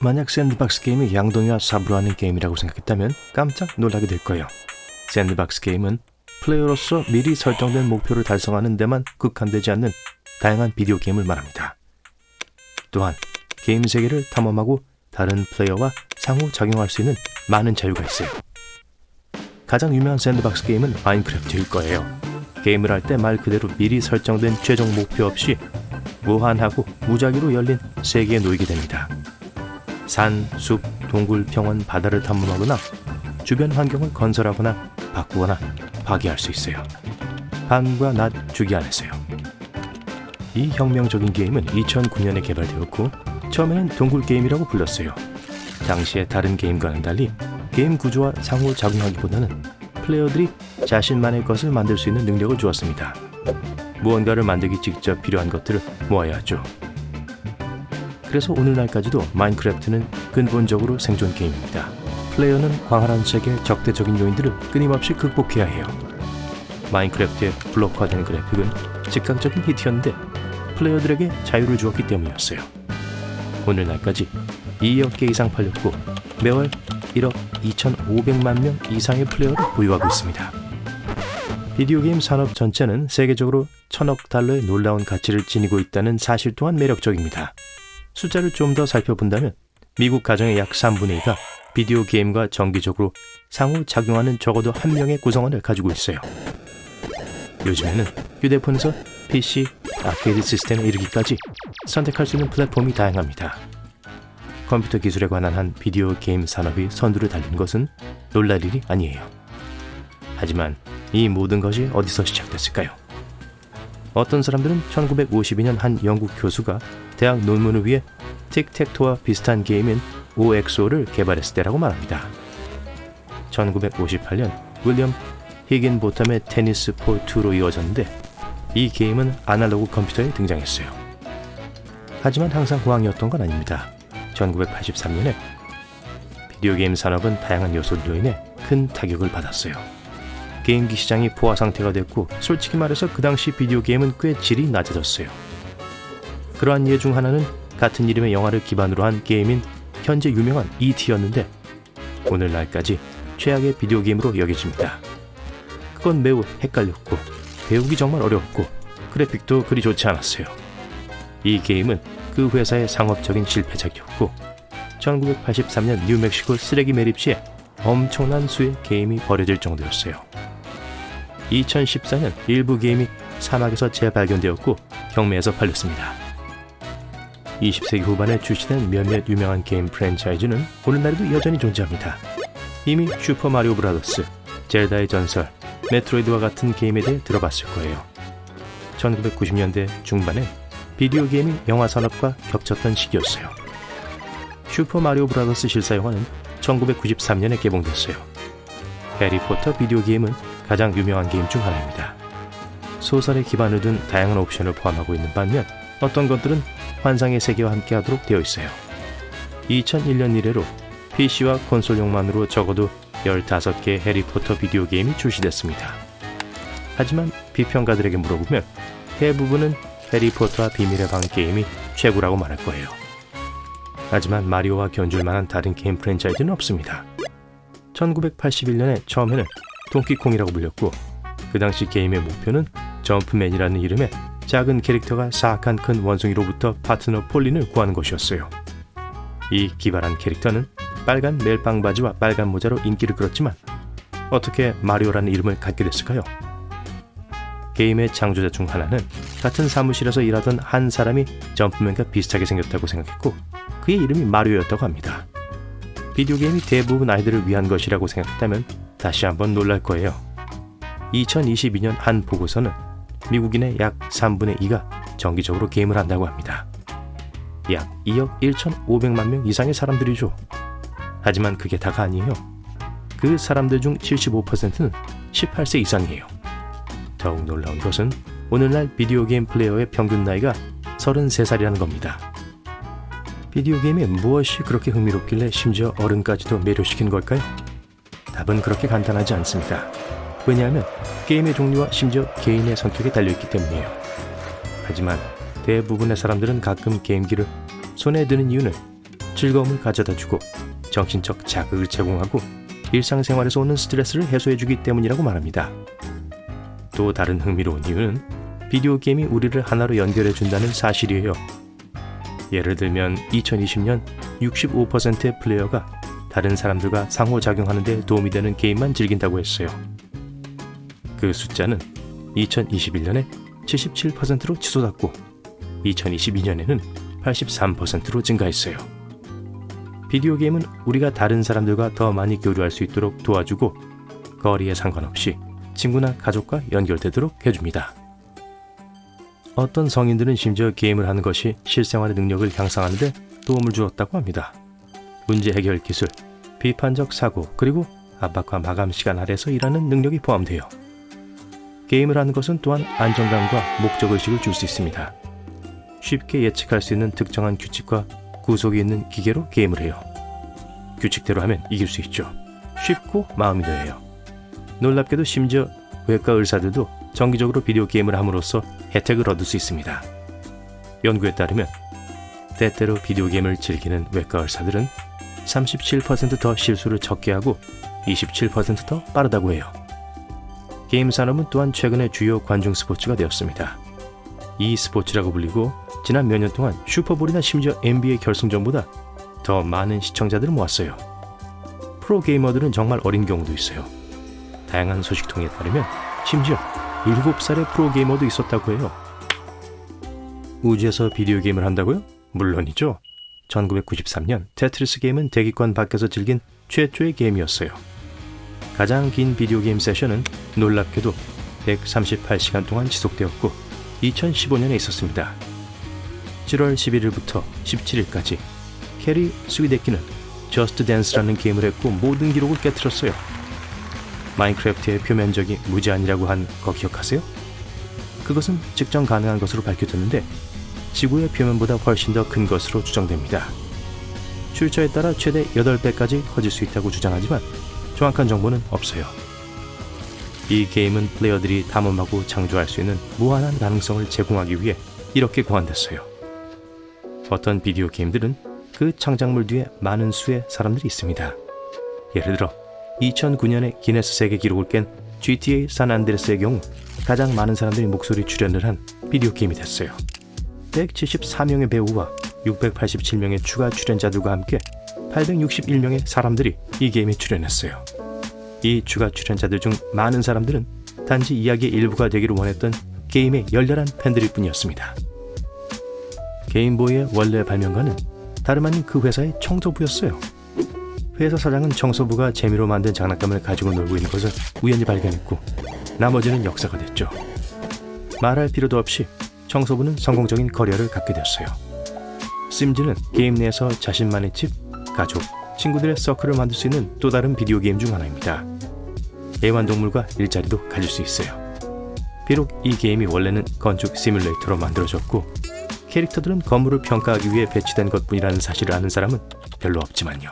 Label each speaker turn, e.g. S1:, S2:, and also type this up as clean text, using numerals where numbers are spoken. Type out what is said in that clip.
S1: 만약 샌드박스 게임이 양동이와 삽으로 하는 게임이라고 생각했다면 깜짝 놀라게 될 거예요. 샌드박스 게임은 플레이어로서 미리 설정된 목표를 달성하는 데만 국한되지 않는 다양한 비디오 게임을 말합니다. 또한 게임 세계를 탐험하고 다른 플레이어와 상호작용할 수 있는 많은 자유가 있어요. 가장 유명한 샌드박스 게임은 마인크래프트일 거예요. 게임을 할 때 말 그대로 미리 설정된 최종 목표 없이 무한하고 무작위로 열린 세계에 놓이게 됩니다. 산, 숲, 동굴, 평원, 바다를 탐험하거나 주변 환경을 건설하거나 바꾸거나 파괴할 수 있어요. 밤과 낮 주기 안에서요. 이 혁명적인 게임은 2009년에 개발되었고 처음에는 동굴 게임이라고 불렀어요. 당시의 다른 게임과는 달리 게임 구조와 상호작용하기보다는 플레이어들이 자신만의 것을 만들 수 있는 능력을 주었습니다. 무언가를 만들기 직접 필요한 것들을 모아야 하죠. 그래서 오늘날까지도 마인크래프트는 근본적으로 생존 게임입니다. 플레이어는 광활한 세계의 적대적인 요인들을 끊임없이 극복해야 해요. 마인크래프트의 블록화된 그래픽은 즉각적인 히트였는데 플레이어들에게 자유를 주었기 때문이었어요. 오늘날까지 2억 개 이상 팔렸고 매월 1억 2,500만 명 이상의 플레이어를 보유하고 있습니다. 비디오 게임 산업 전체는 세계적으로 1,000억 달러의 놀라운 가치를 지니고 있다는 사실 또한 매력적입니다. 숫자를 좀 더 살펴본다면 미국 가정의 약 3분의 2가 비디오 게임과 정기적으로 상호작용하는 적어도 한 명의 구성원을 가지고 있어요. 요즘에는 휴대폰에서 PC, 아케이드 시스템에 이르기까지 선택할 수 있는 플랫폼이 다양합니다. 컴퓨터 기술에 관한 한 비디오 게임 산업이 선두를 달리는 것은 놀랄 일이 아니에요. 하지만 이 모든 것이 어디서 시작됐을까요? 어떤 사람들은 1952년 한 영국 교수가 대학 논문을 위해 틱택토와 비슷한 게임인 OXO를 개발했을 때라고 말합니다. 1958년 윌리엄 히긴보텀의 테니스 4-2로 이어졌는데 이 게임은 아날로그 컴퓨터에 등장했어요. 하지만 항상 호황이었던 건 아닙니다. 1983년에 비디오 게임 산업은 다양한 요소들로 인해 큰 타격을 받았어요. 게임기 시장이 포화 상태가 됐고 솔직히 말해서 그 당시 비디오 게임은 꽤 질이 낮아졌어요. 그러한 예 중 하나는 같은 이름의 영화를 기반으로 한 게임인 현재 유명한 E.T.였는데 오늘날까지 최악의 비디오 게임으로 여겨집니다. 그건 매우 헷갈렸고 배우기 정말 어려웠고 그래픽도 그리 좋지 않았어요. 이 게임은 그 회사의 상업적인 실패작이었고 1983년 뉴멕시코 쓰레기 매립시에 엄청난 수의 게임이 버려질 정도였어요. 2014년 일부 게임이 사막에서 재발견되었고 경매에서 팔렸습니다. 20세기 후반에 출시된 몇몇 유명한 게임 프랜차이즈는 오늘날에도 여전히 존재합니다. 이미 슈퍼마리오 브라더스, 젤다의 전설, 메트로이드와 같은 게임에 대해 들어봤을 거예요. 1990년대 중반에 비디오 게임이 영화 산업과 겹쳤던 시기였어요. 슈퍼마리오 브라더스 실사 영화는 1993년에 개봉됐어요. 해리포터 비디오 게임은 가장 유명한 게임 중 하나입니다. 소설에 기반을 둔 다양한 옵션을 포함하고 있는 반면 어떤 것들은 환상의 세계와 함께하도록 되어 있어요. 2001년 이래로 PC와 콘솔용만으로 적어도 15개의 해리포터 비디오 게임이 출시됐습니다. 하지만 비평가들에게 물어보면 대부분은 해리포터와 비밀의 방 게임이 최고라고 말할 거예요. 하지만 마리오와 견줄 만한 다른 게임 프랜차이즈는 없습니다. 1981년에 처음에는 동키콩이라고 불렸고 그 당시 게임의 목표는 점프맨이라는 이름의 작은 캐릭터가 사악한 큰 원숭이로부터 파트너 폴린을 구하는 것이었어요. 이 기발한 캐릭터는 빨간 멜빵 바지와 빨간 모자로 인기를 끌었지만 어떻게 마리오라는 이름을 갖게 됐을까요? 게임의 창조자 중 하나는 같은 사무실에서 일하던 한 사람이 점프맨과 비슷하게 생겼다고 생각했고 그의 이름이 마리오였다고 합니다. 비디오 게임이 대부분 아이들을 위한 것이라고 생각했다면 다시 한번 놀랄 거예요. 2022년 한 보고서는 미국인의 약 3분의 2가 정기적으로 게임을 한다고 합니다. 약 2억 1,500만 명 이상의 사람들이죠. 하지만 그게 다가 아니에요. 그 사람들 중 75%는 18세 이상이에요. 더욱 놀라운 것은 오늘날 비디오 게임 플레이어의 평균 나이가 33살이라는 겁니다. 비디오 게임에 무엇이 그렇게 흥미롭길래 심지어 어른까지도 매료시킨 걸까요? 답은 그렇게 간단하지 않습니다. 왜냐하면 게임의 종류와 심지어 개인의 성격에 달려있기 때문이에요. 하지만 대부분의 사람들은 가끔 게임기를 손에 드는 이유는 즐거움을 가져다주고 정신적 자극을 제공하고 일상생활에서 오는 스트레스를 해소해주기 때문이라고 말합니다. 또 다른 흥미로운 이유는 비디오 게임이 우리를 하나로 연결해준다는 사실이에요. 예를 들면 2020년 65%의 플레이어가 다른 사람들과 상호작용하는 데 도움이 되는 게임만 즐긴다고 했어요. 그 숫자는 2021년에 77%로 치솟았고 2022년에는 83%로 증가했어요. 비디오 게임은 우리가 다른 사람들과 더 많이 교류할 수 있도록 도와주고 거리에 상관없이 친구나 가족과 연결되도록 해줍니다. 어떤 성인들은 심지어 게임을 하는 것이 실생활의 능력을 향상하는 데 도움을 주었다고 합니다. 문제 해결 기술, 비판적 사고, 그리고 압박과 마감 시간 아래서 일하는 능력이 포함돼요. 게임을 하는 것은 또한 안정감과 목적의식을 줄 수 있습니다. 쉽게 예측할 수 있는 특정한 규칙과 구속이 있는 기계로 게임을 해요. 규칙대로 하면 이길 수 있죠. 쉽고 마음이 놓여요. 놀랍게도 심지어 외과 의사들도 정기적으로 비디오 게임을 함으로써 혜택을 얻을 수 있습니다. 연구에 따르면 때때로 비디오 게임을 즐기는 외과 의사들은 37% 더 실수를 적게 하고 27% 더 빠르다고 해요. 게임 산업은 또한 최근에 주요 관중 스포츠가 되었습니다. 이 스포츠라고 불리고 지난 몇 년 동안 슈퍼볼이나 심지어 NBA 결승전보다 더 많은 시청자들을 모았어요. 프로게이머들은 정말 어린 경우도 있어요. 다양한 소식통에 따르면 심지어 7살의 프로게이머도 있었다고 해요. 우주에서 비디오 게임을 한다고요? 물론이죠. 1993년 테트리스 게임은 대기권 밖에서 즐긴 최초의 게임이었어요. 가장 긴 비디오 게임 세션은 놀랍게도 138시간 동안 지속되었고 2015년에 있었습니다. 7월 11일부터 17일까지 캐리 스위데키는 저스트 댄스라는 게임을 했고 모든 기록을 깨트렸어요. 마인크래프트의 표면적이 무제한이라고 한 거 기억하세요? 그것은 측정 가능한 것으로 밝혀졌는데 지구의 표면보다 훨씬 더 큰 것으로 추정됩니다. 출처에 따라 최대 8배까지 커질 수 있다고 주장하지만 정확한 정보는 없어요. 이 게임은 플레이어들이 탐험하고 창조할 수 있는 무한한 가능성을 제공하기 위해 이렇게 고안됐어요. 어떤 비디오 게임들은 그 창작물 뒤에 많은 수의 사람들이 있습니다. 예를 들어 2009년에 기네스 세계 기록을 깬 GTA 산안드레스의 경우 가장 많은 사람들이 목소리 출연을 한 비디오 게임이 됐어요. 174명의 배우와 687명의 추가 출연자들과 함께 861명의 사람들이 이 게임에 출연했어요. 이 추가 출연자들 중 많은 사람들은 단지 이야기의 일부가 되기를 원했던 게임의 열렬한 팬들일 뿐이었습니다. 게임보이의 원래 발명가는 다름 아닌 그 회사의 청소부였어요. 회사 사장은 청소부가 재미로 만든 장난감을 가지고 놀고 있는 것을 우연히 발견했고 나머지는 역사가 됐죠. 말할 필요도 없이 청소부는 성공적인 커리어를 갖게 됐어요. 심즈는 게임 내에서 자신만의 집, 가족, 친구들의 서클을 만들 수 있는 또 다른 비디오 게임 중 하나입니다. 애완동물과 일자리도 가질 수 있어요. 비록 이 게임이 원래는 건축 시뮬레이터로 만들어졌고 캐릭터들은 건물을 평가하기 위해 배치된 것뿐이라는 사실을 아는 사람은 별로 없지만요.